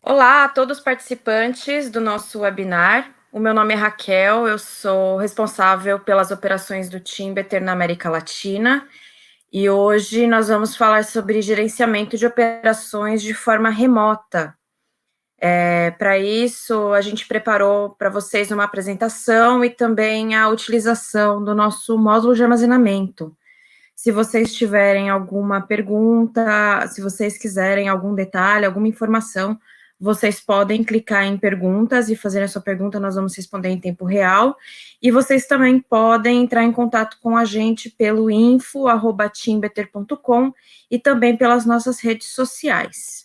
Olá a todos os participantes do nosso webinar. O meu nome é Raquel, eu sou responsável pelas operações do Timbeter na América Latina e hoje nós vamos falar sobre gerenciamento de operações de forma remota. Para isso, a gente preparou para vocês uma apresentação e também a utilização do nosso módulo de armazenamento. Se vocês tiverem alguma pergunta, se vocês quiserem algum detalhe, alguma informação, vocês podem clicar em perguntas e fazer a sua pergunta, nós vamos responder em tempo real. E vocês também podem entrar em contato com a gente pelo info@timbeter.com e também pelas nossas redes sociais.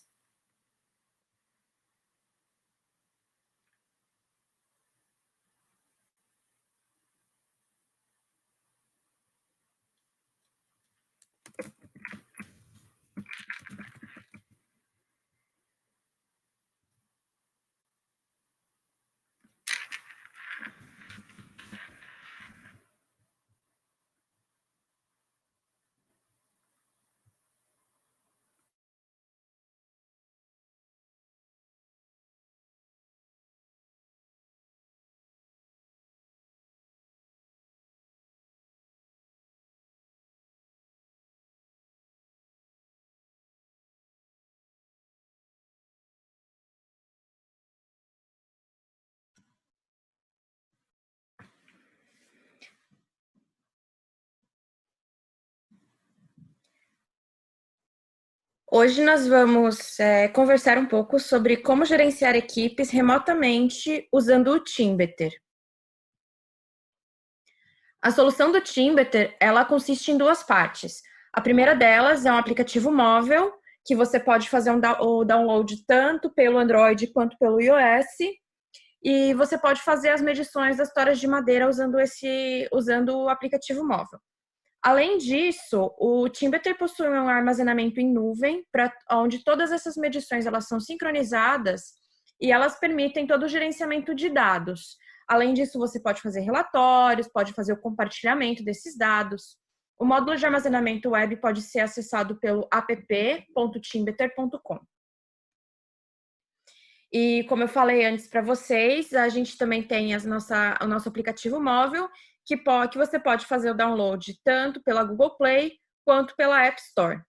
Hoje nós vamos conversar um pouco sobre como gerenciar equipes remotamente usando o Timbeter. A solução do Timbeter, ela consiste em duas partes. A primeira delas é um aplicativo móvel, que você pode fazer o download tanto pelo Android quanto pelo iOS, e você pode fazer as medições das toras de madeira usando o aplicativo móvel. Além disso, o Timbeter possui um armazenamento em nuvem, onde todas essas medições elas são sincronizadas e elas permitem todo o gerenciamento de dados. Além disso, você pode fazer relatórios, pode fazer o compartilhamento desses dados. O módulo de armazenamento web pode ser acessado pelo app.timbeter.com. E como eu falei antes para vocês, a gente também tem o nosso aplicativo móvel, que você pode fazer o download tanto pela Google Play quanto pela App Store.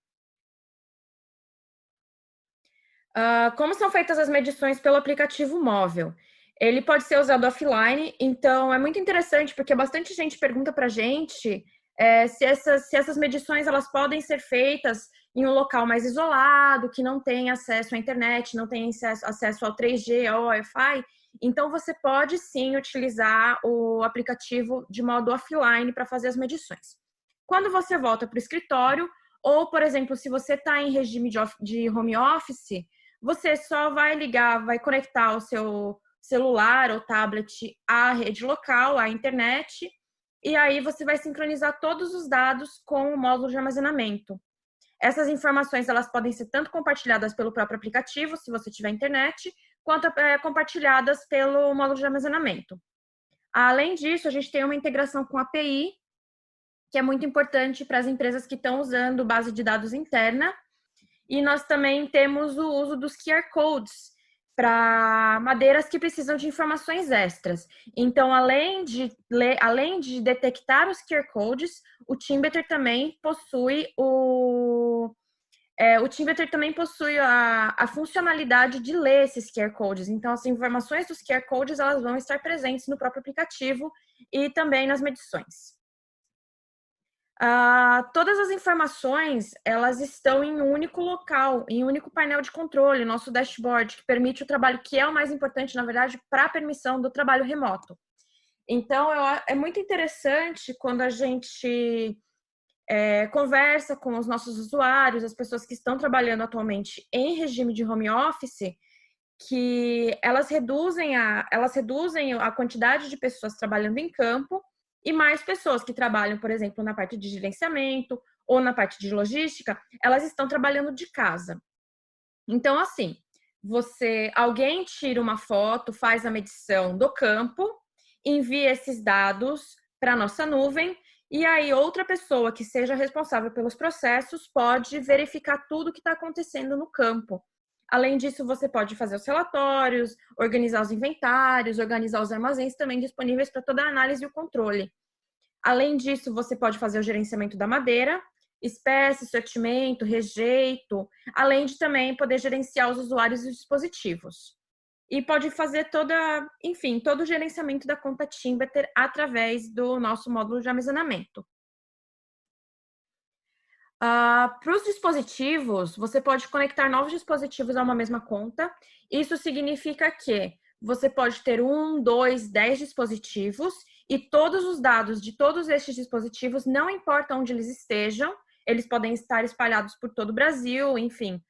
Como são feitas as medições pelo aplicativo móvel? Ele pode ser usado offline, então é muito interessante, porque bastante gente pergunta para a gente se essas medições elas podem ser feitas em um local mais isolado, que não tem acesso à internet, não tem acesso ao 3G, ao Wi-Fi. Então, você pode sim utilizar o aplicativo de modo offline para fazer as medições. Quando você volta para o escritório, ou, por exemplo, se você está em regime de home office, você só vai ligar, vai conectar o seu celular ou tablet à rede local, à internet, e aí você vai sincronizar todos os dados com o módulo de armazenamento. Essas informações elas podem ser tanto compartilhadas pelo próprio aplicativo, se você tiver internet, quanto compartilhadas pelo módulo de armazenamento. Além disso, a gente tem uma integração com a API, que é muito importante para as empresas que estão usando base de dados interna. E nós também temos o uso dos QR Codes para madeiras que precisam de informações extras. Então, além de detectar os QR Codes, o Timbeter também possui a funcionalidade de ler esses QR Codes. Então, as informações dos QR Codes elas vão estar presentes no próprio aplicativo e também nas medições. Todas as informações elas estão em um único local, em um único painel de controle, nosso dashboard, que permite o trabalho, que é o mais importante, na verdade, para a permissão do trabalho remoto. Então, é muito interessante quando a gente conversa com os nossos usuários, as pessoas que estão trabalhando atualmente em regime de home office, que elas reduzem a quantidade de pessoas trabalhando em campo e mais pessoas que trabalham, por exemplo, na parte de gerenciamento ou na parte de logística, elas estão trabalhando de casa. Então, assim, alguém tira uma foto, faz a medição do campo, envia esses dados para a nossa nuvem, e aí outra pessoa que seja responsável pelos processos pode verificar tudo que está acontecendo no campo. Além disso, você pode fazer os relatórios, organizar os inventários, organizar os armazéns também disponíveis para toda a análise e o controle. Além disso, você pode fazer o gerenciamento da madeira, espécie, sortimento, rejeito, além de também poder gerenciar os usuários e os dispositivos. E pode fazer todo o gerenciamento da conta Timbeter através do nosso módulo de armazenamento. Para os dispositivos, você pode conectar novos dispositivos a uma mesma conta. Isso significa que você pode ter 1, 2, 10 dispositivos e todos os dados de todos estes dispositivos, não importa onde eles estejam, eles podem estar espalhados por todo o Brasil, enfim.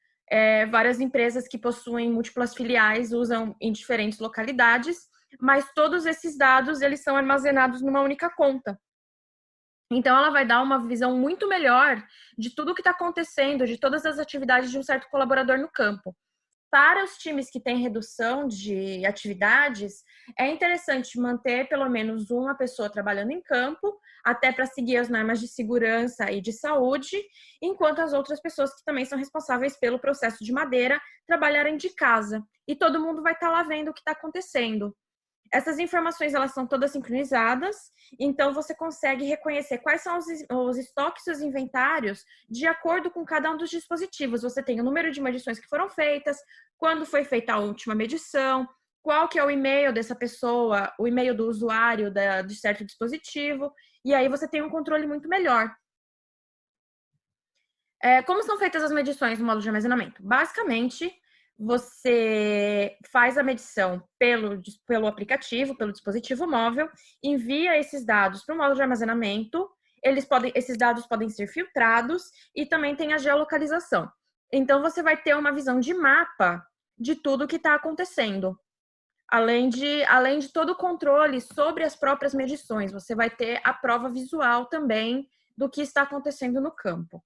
Várias empresas que possuem múltiplas filiais usam em diferentes localidades, mas todos esses dados eles são armazenados numa única conta. Então, ela vai dar uma visão muito melhor de tudo o que está acontecendo, de todas as atividades de um certo colaborador no campo. Para os times que têm redução de atividades, é interessante manter pelo menos uma pessoa trabalhando em campo, até para seguir as normas de segurança e de saúde, enquanto as outras pessoas que também são responsáveis pelo processo de madeira trabalharem de casa. E todo mundo vai estar lá vendo o que está acontecendo. Essas informações, elas são todas sincronizadas, então você consegue reconhecer quais são os estoques e os inventários de acordo com cada um dos dispositivos. Você tem o número de medições que foram feitas, quando foi feita a última medição, qual que é o e-mail dessa pessoa, o e-mail do usuário de certo dispositivo, e aí você tem um controle muito melhor. Como são feitas as medições no módulo de armazenamento? Basicamente, você faz a medição pelo aplicativo, pelo dispositivo móvel, envia esses dados para o módulo de armazenamento, esses dados podem ser filtrados e também tem a geolocalização. Então, você vai ter uma visão de mapa de tudo que está acontecendo. Além de todo o controle sobre as próprias medições, você vai ter a prova visual também do que está acontecendo no campo.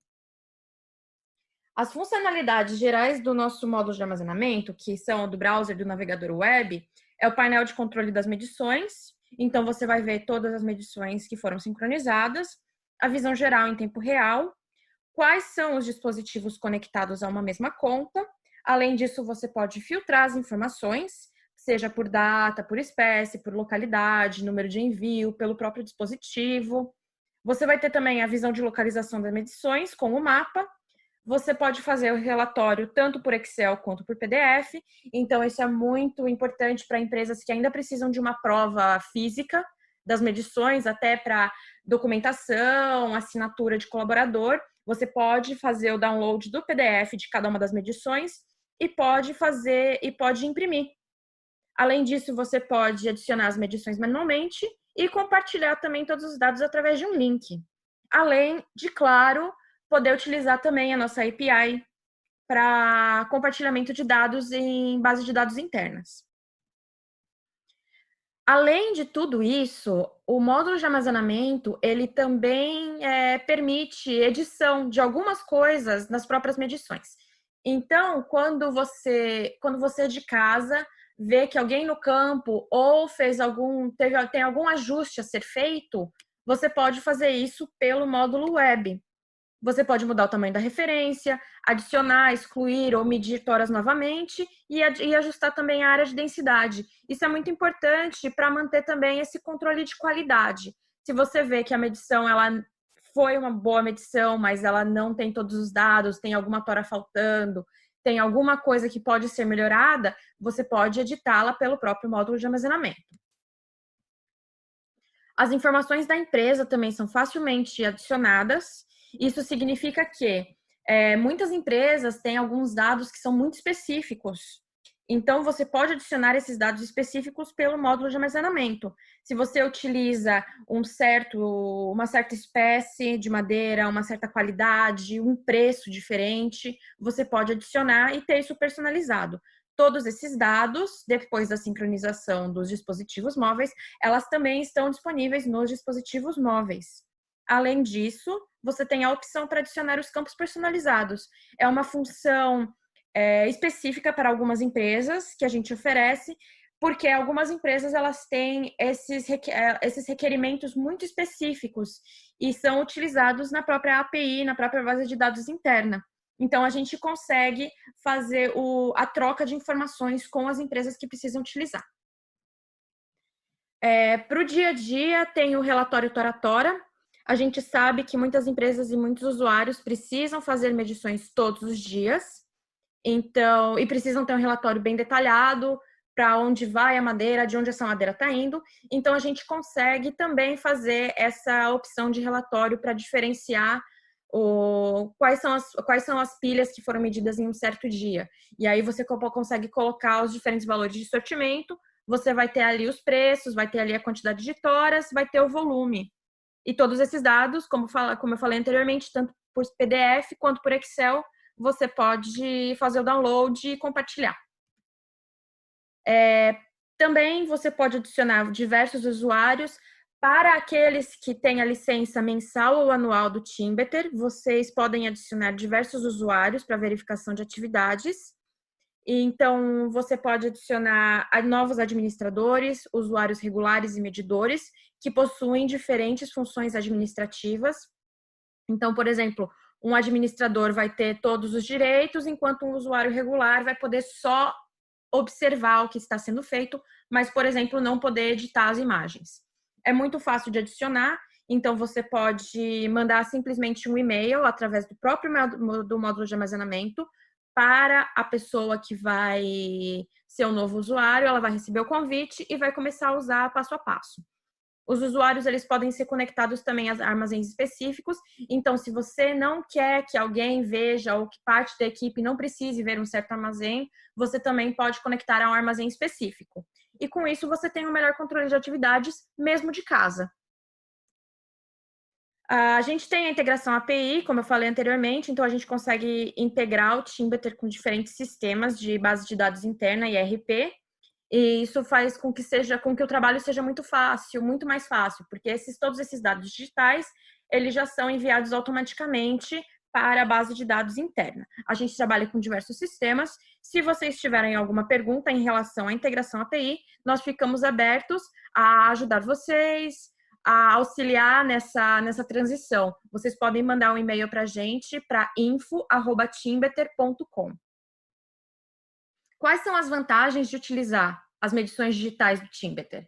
As funcionalidades gerais do nosso módulo de armazenamento, que são do browser do navegador web, é o painel de controle das medições. Então, você vai ver todas as medições que foram sincronizadas, a visão geral em tempo real, quais são os dispositivos conectados a uma mesma conta. Além disso, você pode filtrar as informações, seja por data, por espécie, por localidade, número de envio, pelo próprio dispositivo. Você vai ter também a visão de localização das medições com o mapa. Você pode fazer o relatório tanto por Excel quanto por PDF. Então, isso é muito importante para empresas que ainda precisam de uma prova física das medições, até para documentação, assinatura de colaborador. Você pode fazer o download do PDF de cada uma das medições e pode imprimir. Além disso, você pode adicionar as medições manualmente e compartilhar também todos os dados através de um link. Além de, claro, poder utilizar também a nossa API para compartilhamento de dados em base de dados internas. Além de tudo isso, o módulo de armazenamento, ele também permite edição de algumas coisas nas próprias medições. Então, quando você é de casa, vê que alguém no campo ou tem algum ajuste a ser feito, você pode fazer isso pelo módulo web. Você pode mudar o tamanho da referência, adicionar, excluir ou medir toras novamente e ajustar também a área de densidade. Isso é muito importante para manter também esse controle de qualidade. Se você vê que a medição ela foi uma boa medição, mas ela não tem todos os dados, tem alguma tora faltando, tem alguma coisa que pode ser melhorada, você pode editá-la pelo próprio módulo de armazenamento. As informações da empresa também são facilmente adicionadas. Isso significa que muitas empresas têm alguns dados que são muito específicos. Então, você pode adicionar esses dados específicos pelo módulo de armazenamento. Se você utiliza uma certa espécie de madeira, uma certa qualidade, um preço diferente, você pode adicionar e ter isso personalizado. Todos esses dados, depois da sincronização dos dispositivos móveis, elas também estão disponíveis nos dispositivos móveis. Além disso, você tem a opção para adicionar os campos personalizados. É uma função específica para algumas empresas que a gente oferece, porque algumas empresas elas têm esses requerimentos muito específicos e são utilizados na própria API, na própria base de dados interna. Então, a gente consegue fazer a troca de informações com as empresas que precisam utilizar. Para o dia a dia, tem o relatório Tora. A gente sabe que muitas empresas e muitos usuários precisam fazer medições todos os dias, então, e precisam ter um relatório bem detalhado para onde vai a madeira, de onde essa madeira está indo. Então, a gente consegue também fazer essa opção de relatório para diferenciar quais são as pilhas que foram medidas em um certo dia. E aí você consegue colocar os diferentes valores de sortimento, você vai ter ali os preços, vai ter ali a quantidade de toras, vai ter o volume. E todos esses dados, como eu falei anteriormente, tanto por PDF quanto por Excel, você pode fazer o download e compartilhar. Também você pode adicionar diversos usuários. Para aqueles que têm a licença mensal ou anual do Teambetter, vocês podem adicionar diversos usuários para verificação de atividades. Então, você pode adicionar novos administradores, usuários regulares e medidores, que possuem diferentes funções administrativas. Então, por exemplo, um administrador vai ter todos os direitos, enquanto um usuário regular vai poder só observar o que está sendo feito, mas, por exemplo, não poder editar as imagens. É muito fácil de adicionar, então você pode mandar simplesmente um e-mail através do próprio do módulo de armazenamento para a pessoa que vai ser um novo usuário, ela vai receber o convite e vai começar a usar passo a passo. Os usuários, eles podem ser conectados também a armazéns específicos. Então, se você não quer que alguém veja ou que parte da equipe não precise ver um certo armazém, você também pode conectar a um armazém específico. E com isso, você tem um melhor controle de atividades, mesmo de casa. A gente tem a integração API, como eu falei anteriormente, então a gente consegue integrar o Teambetter com diferentes sistemas de base de dados interna e ERP. E isso faz com que o trabalho seja muito fácil, muito mais fácil, porque todos esses dados digitais, eles já são enviados automaticamente para a base de dados interna. A gente trabalha com diversos sistemas. Se vocês tiverem alguma pergunta em relação à integração API, nós ficamos abertos a ajudar vocês, a auxiliar nessa transição. Vocês podem mandar um e-mail para a gente, para info@teambetter.com. Quais são as vantagens de utilizar as medições digitais do Teambetter?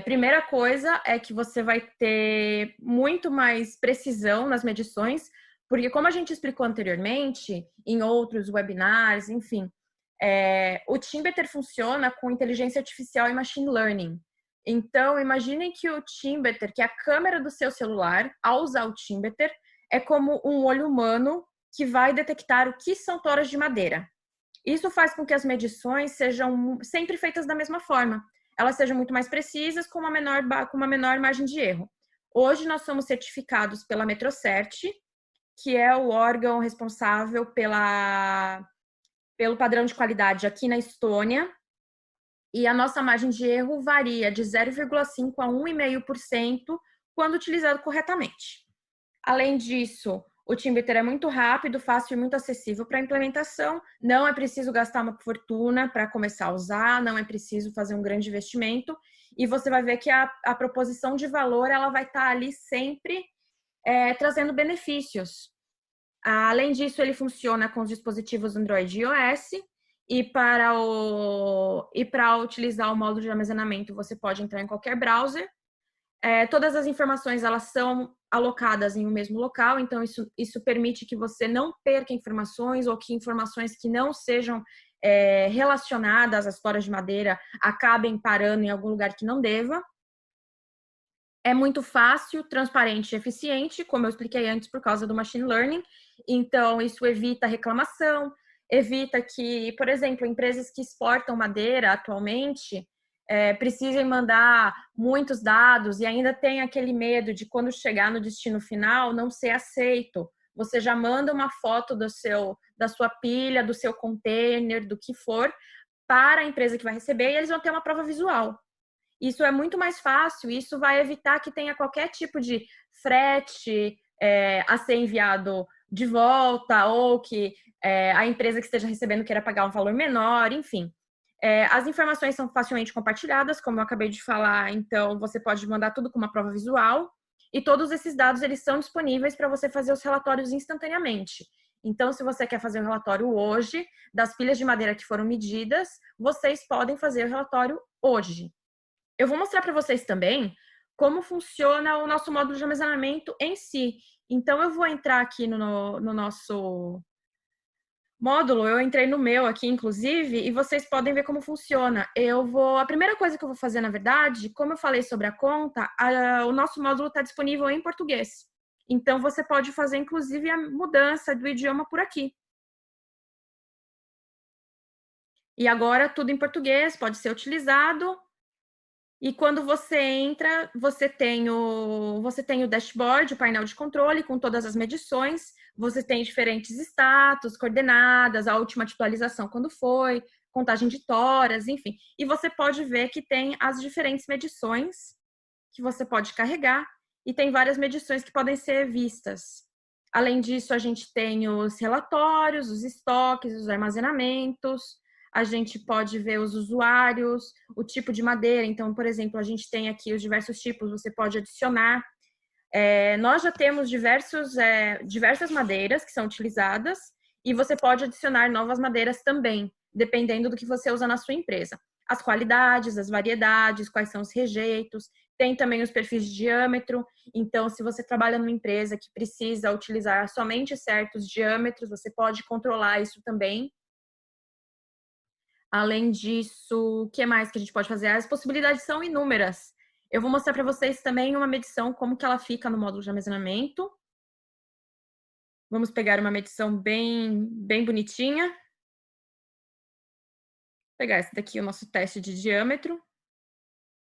Primeira coisa é que você vai ter muito mais precisão nas medições, porque como a gente explicou anteriormente, em outros webinars, enfim, o Teambetter funciona com inteligência artificial e machine learning. Então, imaginem que o Teambetter, que é a câmera do seu celular, ao usar o Teambetter, é como um olho humano que vai detectar o que são toras de madeira. Isso faz com que as medições sejam sempre feitas da mesma forma. Elas sejam muito mais precisas, com uma menor margem de erro. Hoje, nós somos certificados pela Metrocert, que é o órgão responsável pelo padrão de qualidade aqui na Estônia. E a nossa margem de erro varia de 0,5% a 1,5% quando utilizado corretamente. Além disso, o Teambetter é muito rápido, fácil e muito acessível para a implementação. Não é preciso gastar uma fortuna para começar a usar, não é preciso fazer um grande investimento. E você vai ver que a proposição de valor ela vai estar ali sempre trazendo benefícios. Além disso, ele funciona com os dispositivos Android e iOS. E para utilizar o módulo de armazenamento, você pode entrar em qualquer browser. Todas as informações elas são alocadas em um mesmo local, então isso permite que você não perca informações ou que informações que não sejam relacionadas às toras de madeira acabem parando em algum lugar que não deva. É muito fácil, transparente e eficiente, como eu expliquei antes, por causa do machine learning. Então, isso evita reclamação, evita que, por exemplo, empresas que exportam madeira atualmente precisem mandar muitos dados e ainda tem aquele medo de quando chegar no destino final não ser aceito. Você já manda uma foto da sua pilha, do seu container, do que for, para a empresa que vai receber e eles vão ter uma prova visual. Isso é muito mais fácil, isso vai evitar que tenha qualquer tipo de frete a ser enviado de volta ou que a empresa que esteja recebendo queira pagar um valor menor, enfim. As informações são facilmente compartilhadas, como eu acabei de falar, então você pode mandar tudo com uma prova visual e todos esses dados eles são disponíveis para você fazer os relatórios instantaneamente. Então, se você quer fazer o relatório hoje, das pilhas de madeira que foram medidas, vocês podem fazer o relatório hoje. Eu vou mostrar para vocês também como funciona o nosso módulo de armazenamento em si. Então, eu vou entrar aqui no nosso módulo, eu entrei no meu aqui, inclusive, e vocês podem ver como funciona. A primeira coisa que eu vou fazer, na verdade, como eu falei sobre a conta, o nosso módulo está disponível em português. Então, você pode fazer, inclusive, a mudança do idioma por aqui. E agora, tudo em português, pode ser utilizado. E quando você entra, você tem o dashboard, o painel de controle com todas as medições, você tem diferentes status, coordenadas, a última atualização quando foi, contagem de toras, enfim. E você pode ver que tem as diferentes medições que você pode carregar e tem várias medições que podem ser vistas. Além disso, a gente tem os relatórios, os estoques, os armazenamentos, a gente pode ver os usuários, o tipo de madeira. Então, por exemplo, a gente tem aqui os diversos tipos, você pode adicionar. Nós já temos diversas madeiras que são utilizadas e você pode adicionar novas madeiras também, dependendo do que você usa na sua empresa. As qualidades, as variedades, quais são os rejeitos. Tem também os perfis de diâmetro. Então, se você trabalha numa empresa que precisa utilizar somente certos diâmetros, você pode controlar isso também. Além disso, o que mais que a gente pode fazer? As possibilidades são inúmeras. Eu vou mostrar para vocês também uma medição, como que ela fica no módulo de armazenamento. Vamos pegar uma medição bem bonitinha. Vou pegar esse daqui, o nosso teste de diâmetro.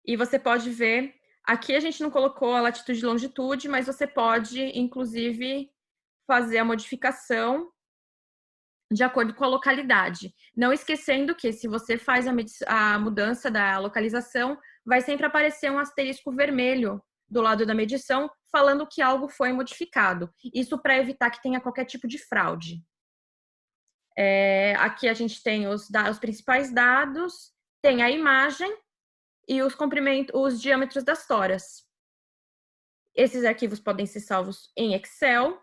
E você pode ver, aqui a gente não colocou a latitude e longitude, mas você pode, inclusive, fazer a modificação de acordo com a localidade. Não esquecendo que, se você faz a mudança da localização, vai sempre aparecer um asterisco vermelho do lado da medição, falando que algo foi modificado. Isso para evitar que tenha qualquer tipo de fraude. Aqui a gente tem os principais dados, tem a imagem e os diâmetros das toras. Esses arquivos podem ser salvos em Excel.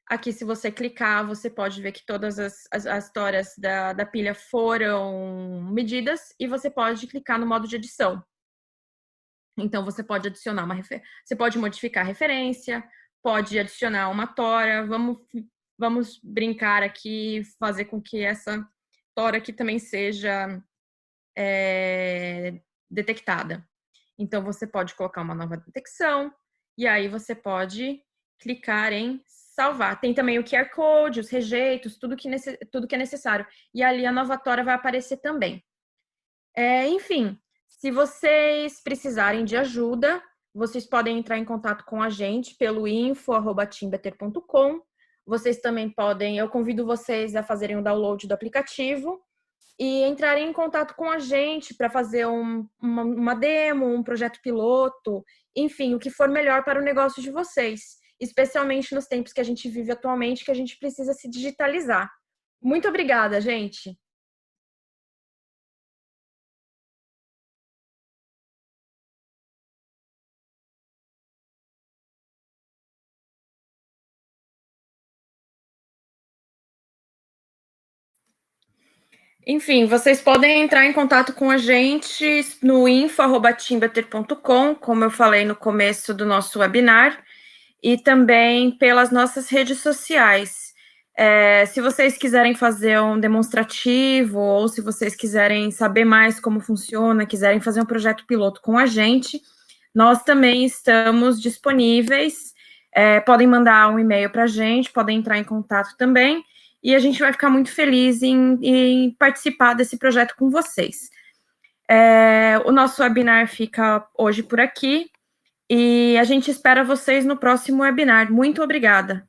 Aqui, se você clicar, você pode ver que todas as toras da pilha foram medidas e você pode clicar no modo de edição. Então, você pode adicionar você pode modificar a referência, pode adicionar uma tora. Vamos brincar aqui, fazer com que essa tora aqui também seja detectada. Então, você pode colocar uma nova detecção e aí você pode clicar em salvar. Tem também o QR Code, os rejeitos, tudo que é necessário. E ali a nova tora vai aparecer também. Enfim, se vocês precisarem de ajuda, vocês podem entrar em contato com a gente pelo info@teambetter.com. Vocês também podem, eu convido vocês a fazerem o download do aplicativo e entrarem em contato com a gente para fazer uma demo, um projeto piloto, enfim, o que for melhor para o negócio de vocês, especialmente nos tempos que a gente vive atualmente, que a gente precisa se digitalizar. Muito obrigada, gente! Enfim, vocês podem entrar em contato com a gente no info@teambetter.com, como eu falei no começo do nosso webinar, e também pelas nossas redes sociais. Se vocês quiserem fazer um demonstrativo ou se vocês quiserem saber mais como funciona, quiserem fazer um projeto piloto com a gente, nós também estamos disponíveis. Podem mandar um e-mail para a gente, podem entrar em contato também. E a gente vai ficar muito feliz em participar desse projeto com vocês. O nosso webinar fica hoje por aqui e a gente espera vocês no próximo webinar. Muito obrigada!